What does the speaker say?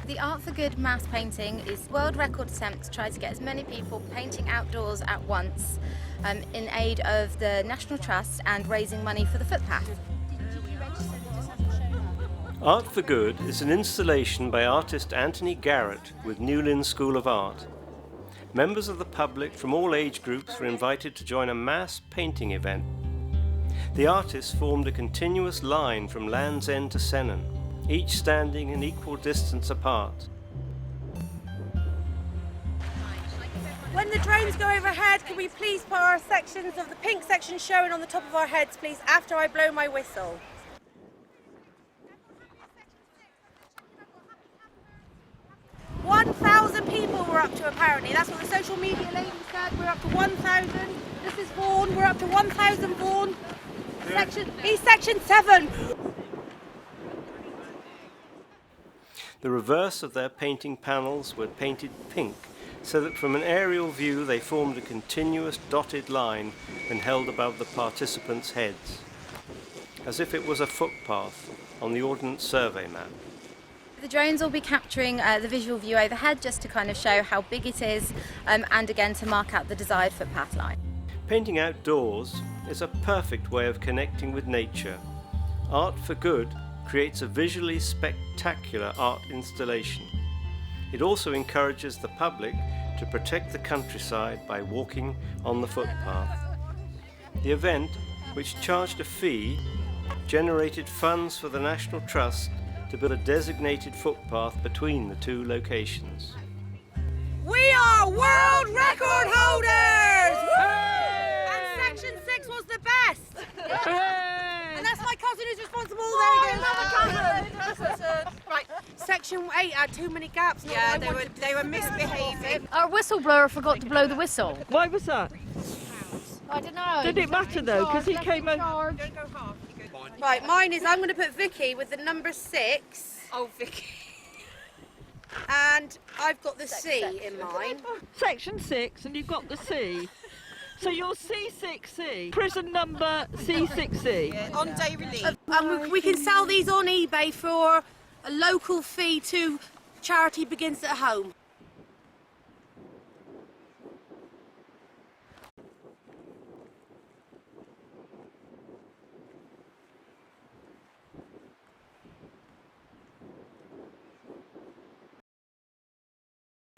The Art for Good mass painting is a world record attempt to try to get as many people painting outdoors at once in aid of the National Trust and raising money for the footpath. Art for Good is an installation by artist Anthony Garret with Newlyn School of Art. Members of the public from all age groups were invited to join a mass painting event. The artists formed a continuous line from Land's End to Sennon, each standing an equal distance apart. When the drones go overhead, can we please put our sections of the pink section showing on the top of our heads, please, after I blow my whistle? "1,000 people we're up to, apparently. That's what the social media lady said. We're up to 1,000. This is Vaughan. We're up to 1,000 Vaughan. He's section 7. The reverse of their painting panels were painted pink, so that from an aerial view they formed a continuous dotted line and held above the participants' heads, as if it was a footpath on the Ordnance Survey map. The drones will be capturing the visual view overhead just to kind of show how big it is and again to mark out the desired footpath line. Painting outdoors is a perfect way of connecting with nature. Art for Good creates a visually spectacular art installation. It also encourages the public to protect the countryside by walking on the footpath. The event, which charged a fee, generated funds for the National Trust to build a designated footpath between the two locations. We are world record holders! And section 6 was the best! And that's my cousin who's responsible. There he goes. Right, section 8 had too many gaps. Yeah, they were misbehaving. Our whistleblower forgot to blow the whistle. Why was that? I don't know. Did it matter though? Because he came over. Right, mine is, I'm going to put Vicky with the number 6. Oh, Vicky. And I've got the C in mine. Section 6, and you've got the C. So you're C6C, prison number C6C. Yeah, on day release. And we can sell these on eBay for a local fee to Charity Begins at Home.